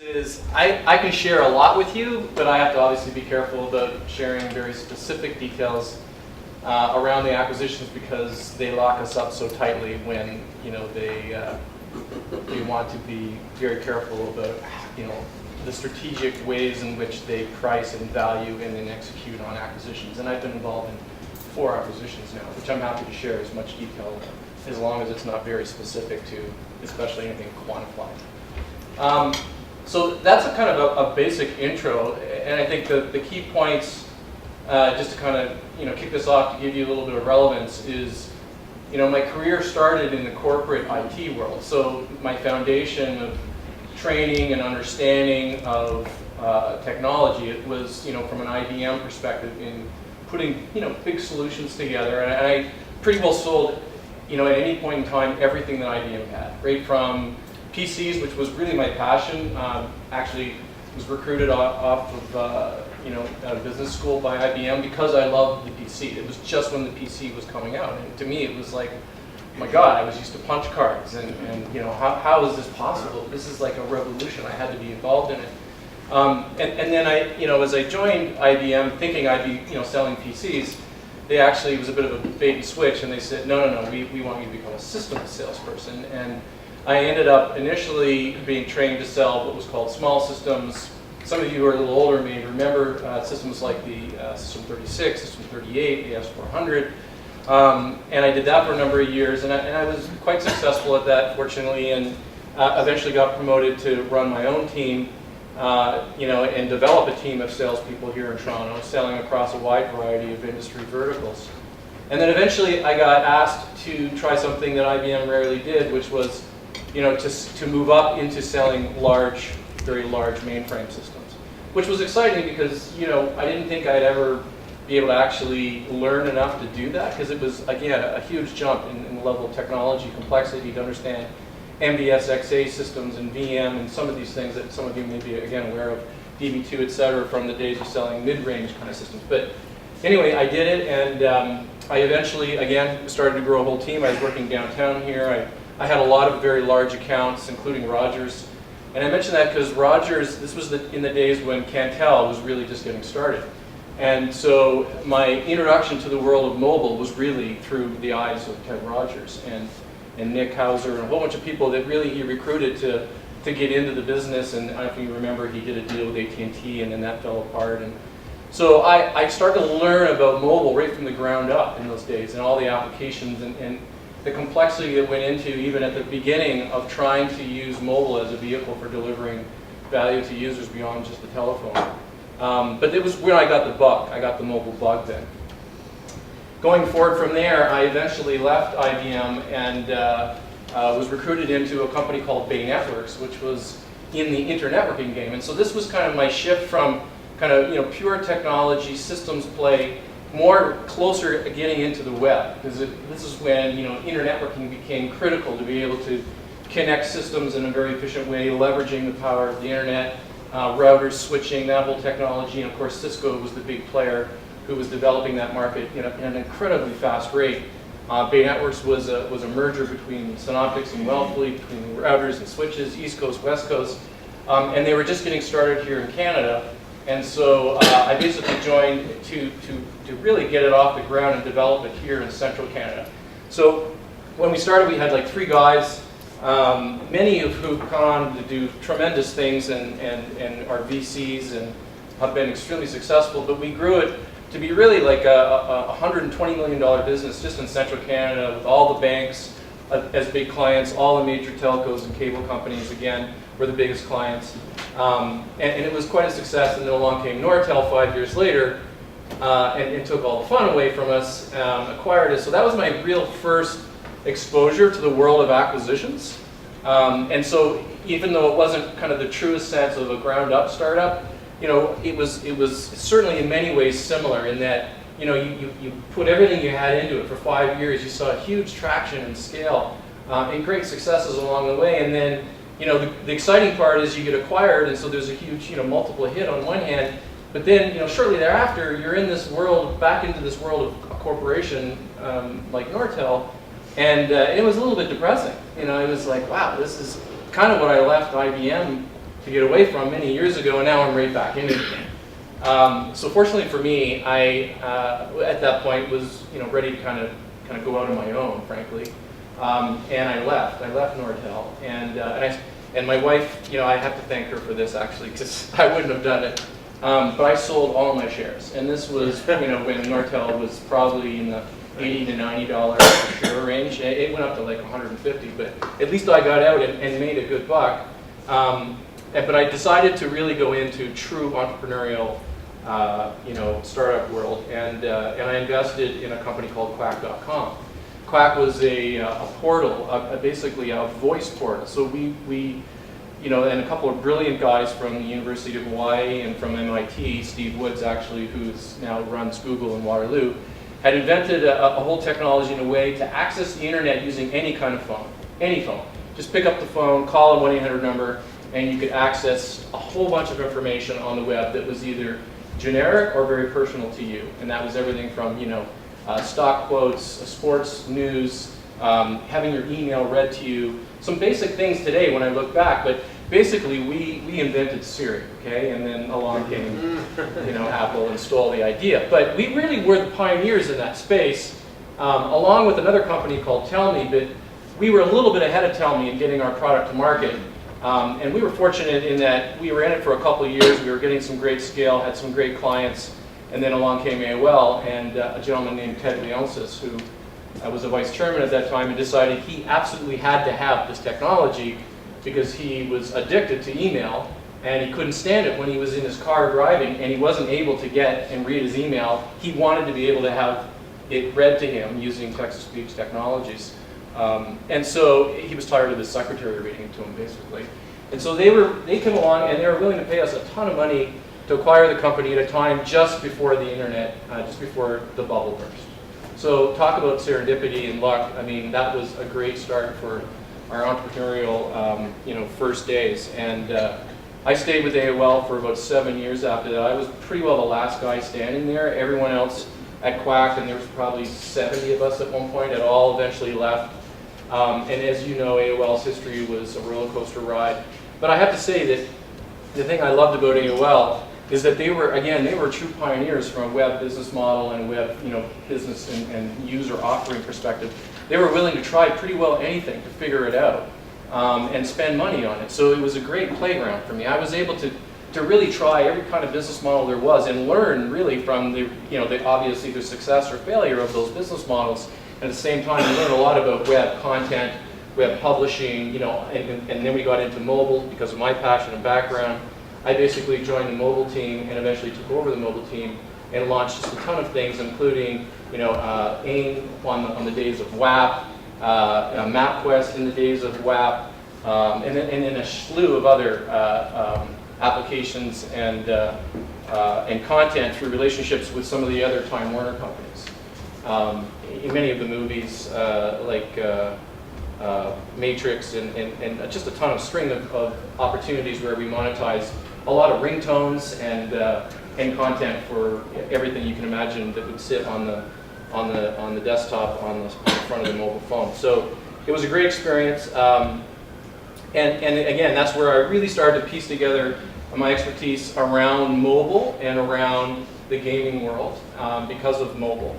I can share a lot with you, but I have to obviously be careful about sharing very specific details around the acquisitions because they lock us up so tightly when they want to be very careful about the strategic ways in which they price and value and then execute on acquisitions. And I've been involved in 4 acquisitions now, which I'm happy to share as much detail as long as it's not very specific to especially anything quantified. So that's a kind of a basic intro, and I think the key points, just to kind of kick this off to give you a little bit of relevance, is my career started in the corporate IT world. So my foundation of training and understanding of technology, it was from an IBM perspective in putting big solutions together, and I pretty well sold at any point in time everything that IBM had, right from PCs, which was really my passion. Actually, was recruited off of out of business school by IBM because I loved the PC. It was just when the PC was coming out, and to me, it was like, oh my God, I was used to punch cards, and how is this possible? This is like a revolution. I had to be involved in it. And then as I joined IBM, thinking I'd be selling PCs, they actually, it was a bit of a bait and switch, and they said, no, we want you to become a systems salesperson. And I ended up initially being trained to sell what was called small systems. Some of you who are a little older may remember systems like the System 36, System 38, the S400. And I did that for a number of years, and I was quite successful at that, fortunately, and eventually got promoted to run my own team, and develop a team of salespeople here in Toronto, selling across a wide variety of industry verticals. And then eventually I got asked to try something that IBM rarely did, which was to move up into selling very large mainframe systems, which was exciting because I didn't think I'd ever be able to actually learn enough to do that, because it was, again, a huge jump in the level of technology complexity to understand MBSXA systems and VM and some of these things that some of you may be, again, aware of, DB2, et cetera, from the days of selling mid-range kind of systems. But anyway, I did it, and I eventually, again, started to grow a whole team. I was working downtown here. I had a lot of very large accounts, including Rogers. And I mention that because Rogers, this was in the days when Cantel was really just getting started. And so my introduction to the world of mobile was really through the eyes of Ted Rogers and Nick Hauser and a whole bunch of people that really he recruited to get into the business. And I don't know if you remember, he did a deal with AT&T, and then that fell apart. And so I started to learn about mobile right from the ground up in those days, and all the applications and the complexity that went into, even at the beginning, of trying to use mobile as a vehicle for delivering value to users beyond just the telephone. But it was when I got the bug. I got the mobile bug then. Going forward from there, I eventually left IBM and was recruited into a company called Bay Networks, which was in the internetworking game. And so this was kind of my shift from kind of pure technology, systems play, more closer getting into the web, because this is when internetworking became critical to be able to connect systems in a very efficient way, leveraging the power of the internet, routers, switching, that whole technology. And of course, Cisco was the big player who was developing that market in an incredibly fast rate. Bay Networks was a merger between Synoptics and Wellfleet, between routers and switches, East Coast, West Coast, and they were just getting started here in Canada. And so I basically joined to really get it off the ground and develop it here in central Canada. So when we started, we had like 3 guys, many of who've gone on to do tremendous things and are VCs and have been extremely successful, but we grew it to be really like a $120 million business just in central Canada, with all the banks as big clients, all the major telcos and cable companies, again, were the biggest clients. And it was quite a success, and then along came Nortel 5 years later, and took all the fun away from us, acquired us. So that was my real first exposure to the world of acquisitions. And so even though it wasn't kind of the truest sense of a ground-up startup, it was certainly in many ways similar in that you put everything you had into it for 5 years. You saw huge traction and scale, and great successes along the way, and then the exciting part is you get acquired, and so there's a huge multiple hit on one hand, but then shortly thereafter you're in this world, back into this world of a corporation like Nortel, and it was a little bit depressing. It was like, wow, this is kind of what I left IBM to to get away from many years ago, and now I'm right back in it again. So fortunately for me, I at that point was ready to kind of go out on my own, frankly, and I left. I left Nortel, and my wife, I have to thank her for this actually, because I wouldn't have done it. But I sold all my shares, and this was when Nortel was probably in the $80 to $90 per share range. It went up to like 150, but at least I got out and made a good buck. But I decided to really go into true entrepreneurial, startup world, and I invested in a company called Quack.com. Quack was a portal, basically a voice portal. So we and a couple of brilliant guys from the University of Hawaii and from MIT, Steve Woods actually, who's now runs Google in Waterloo, had invented a whole technology in a way to access the internet using any kind of phone, any phone. Just pick up the phone, call a 1-800 number, and you could access a whole bunch of information on the web that was either generic or very personal to you. And that was everything from, stock quotes, sports news, having your email read to you, some basic things today when I look back, but basically we invented Siri, okay? And then along came, Apple and stole the idea. But we really were the pioneers in that space, along with another company called Tell Me, but we were a little bit ahead of Tell Me in getting our product to market. And we were fortunate in that we were in it for a couple of years, we were getting some great scale, had some great clients, and then along came AOL, and a gentleman named Ted Leonsis, who was a vice chairman at that time, and decided he absolutely had to have this technology because he was addicted to email, and he couldn't stand it when he was in his car driving and he wasn't able to get and read his email. He wanted to be able to have it read to him using text-to-speech technologies. And so he was tired of his secretary reading it to him, basically. And so they came along and they were willing to pay us a ton of money to acquire the company at a time just before the internet, just before the bubble burst. So talk about serendipity and luck. I mean, that was a great start for our entrepreneurial, first days. And I stayed with AOL for about 7 years after that. I was pretty well the last guy standing there. Everyone else at Quack, and there was probably 70 of us at one point, had all eventually left. And as you know, AOL's history was a roller coaster ride. But I have to say that the thing I loved about AOL is that they were true pioneers from a web business model and web business and user offering perspective. They were willing to try pretty well anything to figure it out and spend money on it. So it was a great playground for me. I was able to really try every kind of business model there was and learn really from obviously the success or failure of those business models. And at the same time, we learned a lot about web content, web publishing, and then we got into mobile because of my passion and background. I basically joined the mobile team and eventually took over the mobile team and launched just a ton of things, including AIM on the days of WAP, MapQuest in the days of WAP, and then a slew of other applications and content through relationships with some of the other Time Warner companies. In many of the movies, like Matrix, and just a ton of string of opportunities where we monetize a lot of ringtones and content for everything you can imagine that would sit on the desktop on the front of the mobile phone. So it was a great experience, and again, that's where I really started to piece together my expertise around mobile and around the gaming world because of mobile.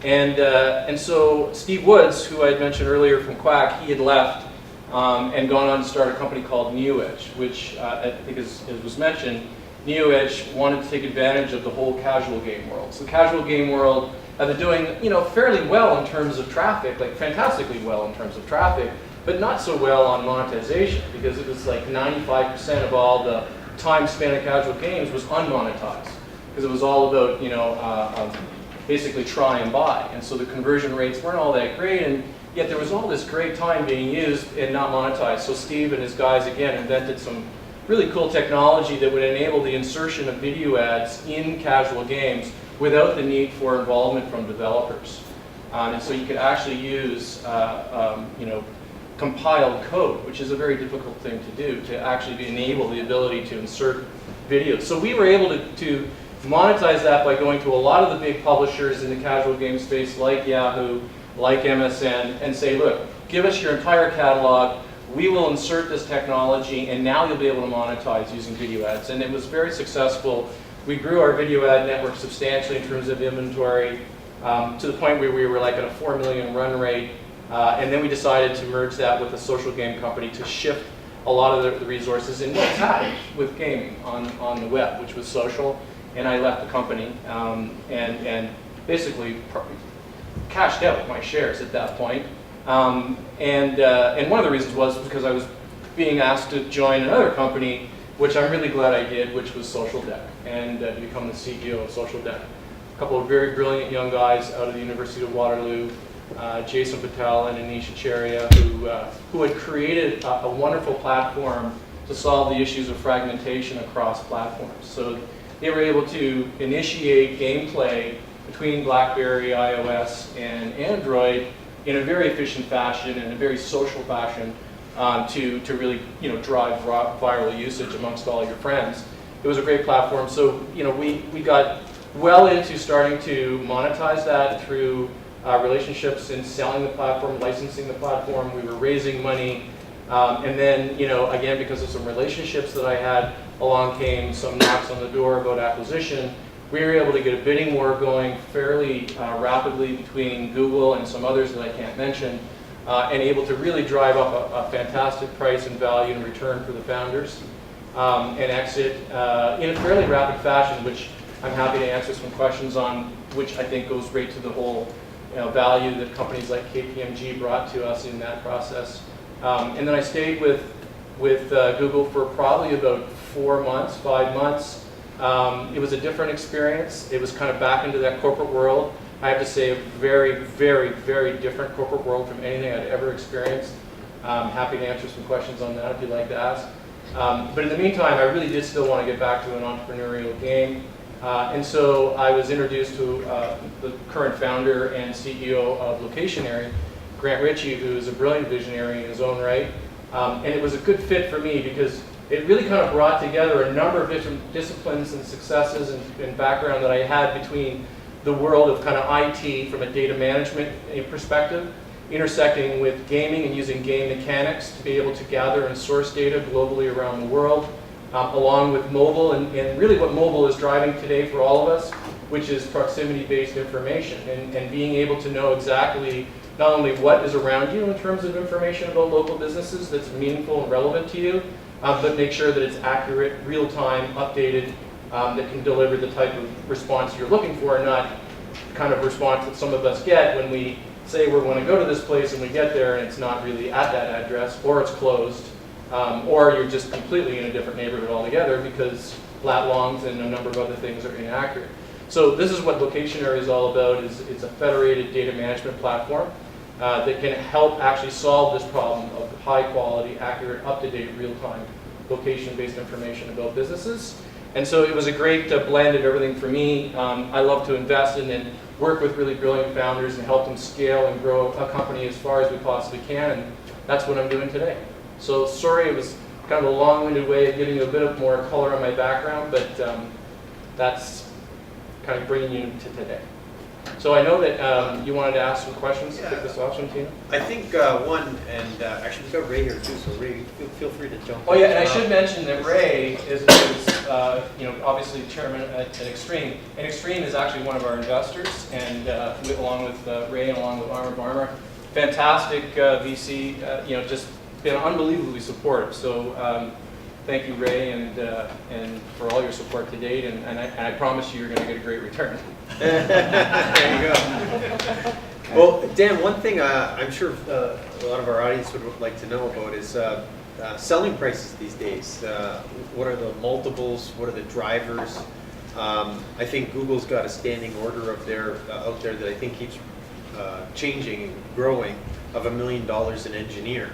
And so Steve Woods, who I had mentioned earlier from Quack, he had left and gone on to start a company called NeoEdge, which I think as was mentioned, NeoEdge wanted to take advantage of the whole casual game world. So the casual game world had been doing fairly well in terms of traffic, like fantastically well in terms of traffic, but not so well on monetization because it was like 95% of all the time spent in casual games was unmonetized because it was all about basically try and buy, and so the conversion rates weren't all that great, and yet there was all this great time being used and not monetized. So Steve and his guys again invented some really cool technology that would enable the insertion of video ads in casual games without the need for involvement from developers. And so you could actually use compiled code, which is a very difficult thing to do, to actually enable the ability to insert videos. So we were able to monetize that by going to a lot of the big publishers in the casual game space like Yahoo, like MSN, and say, look, give us your entire catalog. we will insert this technology, and now you'll be able to monetize using video ads. And it was very successful. We grew our video ad network substantially in terms of inventory, to the point where we were like at a 4 million run rate. And then we decided to merge that with a social game company to shift a lot of the resources in what's happened with gaming on the web, which was social. And I left the company and basically cashed out my shares at that point. And one of the reasons was because I was being asked to join another company, which I'm really glad I did, which was Social Deck, and to become the CEO of Social Deck. A couple of very brilliant young guys out of the University of Waterloo, Jason Patel and Anish Acharya, who had created a wonderful platform to solve the issues of fragmentation across platforms. So they were able to initiate gameplay between BlackBerry, iOS, and Android in a very efficient fashion and a very social fashion to really drive viral usage amongst all your friends. It was a great platform. So we got well into starting to monetize that through relationships in selling the platform, licensing the platform. We were raising money, and then again, because of some relationships that I had, along came some knocks on the door about acquisition. We were able to get a bidding war going fairly rapidly between Google and some others that I can't mention, and able to really drive up a fantastic price and value and return for the founders, and exit in a fairly rapid fashion, which I'm happy to answer some questions on, which I think goes right to the whole value that companies like KPMG brought to us in that process. And then I stayed with Google for probably about 4 months, 5 months. It was a different experience. It was kind of back into that corporate world. I have to say, a very, very, very different corporate world from anything I'd ever experienced. I'm happy to answer some questions on that if you'd like to ask. But in the meantime, I really did still want to get back to an entrepreneurial game. And so I was introduced to the current founder and CEO of Locationary, Grant Ritchie, who is a brilliant visionary in his own right. And it was a good fit for me because it really kind of brought together a number of different disciplines and successes and background that I had between the world of kind of IT from a data management perspective, intersecting with gaming and using game mechanics to be able to gather and source data globally around the world, along with mobile and really what mobile is driving today for all of us, which is proximity-based information and being able to know exactly not only what is around you in terms of information about local businesses that's meaningful and relevant to you, but make sure that it's accurate, real-time, updated, that can deliver the type of response you're looking for, and not the kind of response that some of us get when we say we want to go to this place and we get there and it's not really at that address, or it's closed, or you're just completely in a different neighborhood altogether because lat longs and a number of other things are inaccurate. So this is what Locationary is all about. It's a federated data management platform that can help actually solve this problem of high quality, accurate, up-to-date, real-time, location-based information about businesses. And so it was a great blend of everything for me. I love to invest in and work with really brilliant founders and help them scale and grow a company as far as we possibly can, and that's what I'm doing today. So sorry, it was kind of a long-winded way of giving you a bit of more color on my background, but that's kind of bringing you to today. So I know that you wanted to ask some questions to kick this off, Tina. I think one, and actually we've got Ray here too, so Ray, feel free to jump in. Oh yeah, and I should mention that Ray is obviously chairman at Extreme. And Extreme is actually one of our investors, and along with Ray and along with Armor Barmer, fantastic VC, just been unbelievably supportive. So thank you, Ray, and for all your support to date, and I promise you're going to get a great return. There you go. Well, Dan, one thing I'm sure a lot of our audience would like to know about is selling prices these days. What are the multiples? What are the drivers? I think Google's got a standing order of their out there that I think keeps changing and growing of $1 million an engineer.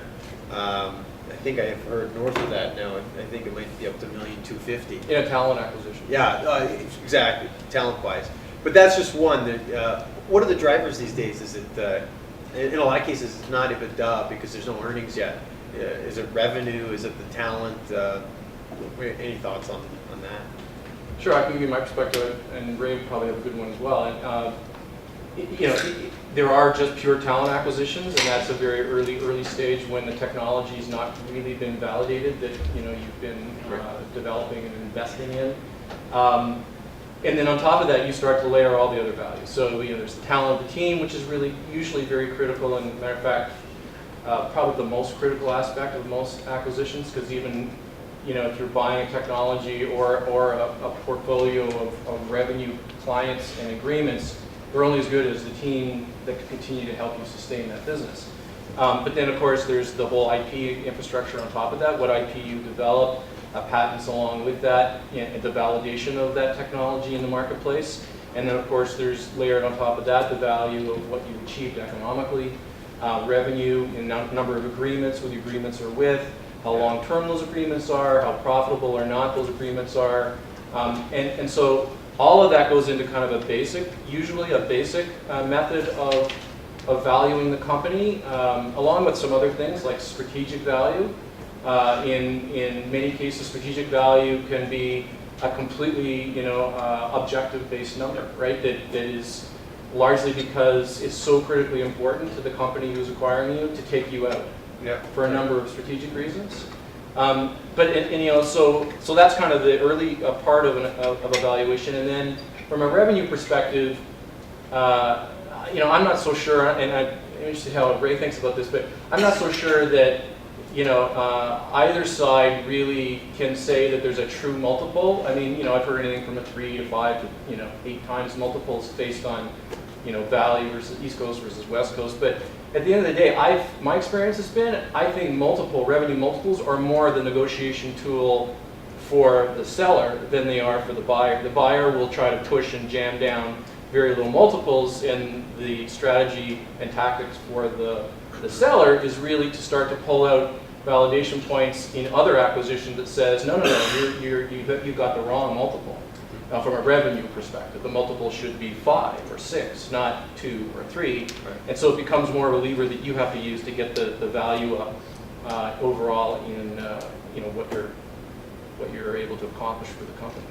I think I have heard north of that now. I think it might be up to $1,250,000. In a talent acquisition. Yeah, exactly, talent-wise. But that's just one. What are the drivers these days? Is it, in a lot of cases, it's not EBITDA because there's no earnings yet. Is it revenue? Is it the talent? Any thoughts on that? Sure, I can give you my perspective, and Ray would probably have a good one as well. And, there are just pure talent acquisitions, and that's a very early stage when the technology's not really been validated that you've been developing and investing in. And then on top of that, you start to layer all the other values. So there's the talent of the team, which is really usually very critical, and matter of fact, probably the most critical aspect of most acquisitions, because even if you're buying a technology or a portfolio of revenue clients and agreements, they're only as good as the team that can continue to help you sustain that business. But then, of course, there's the whole IP infrastructure on top of that, what IP you develop, patents along with that, and the validation of that technology in the marketplace. And then, of course, there's layered on top of that the value of what you've achieved economically, revenue, and number of agreements, who the agreements are with, how long-term those agreements are, how profitable or not those agreements are. And so all of that goes into kind of usually a basic method of valuing the company, along with some other things like strategic value. In many cases, strategic value can be a completely objective-based number, right? That is largely because it's so critically important to the company who's acquiring you to take you out for a number of strategic reasons. So that's kind of the early part of evaluation. And then from a revenue perspective, I'm not so sure, and I'm interested how Ray thinks about this, but I'm not so sure that either side really can say that there's a true multiple. I mean, I've heard anything from a 3 to 5 to 8 times multiples based on Valley versus East Coast versus West Coast. But at the end of the day, my experience has been, I think revenue multiples are more the negotiation tool for the seller than they are for the buyer. The buyer will try to push and jam down very low multiples, and the strategy and tactics for the seller is really to start to pull out validation points in other acquisitions that says, no, you've got the wrong multiple. Now, from a revenue perspective, the multiple should be 5 or 6, not 2 or 3. Right. And so it becomes more of a lever that you have to use to get the value up overall in what you're able to accomplish for the company.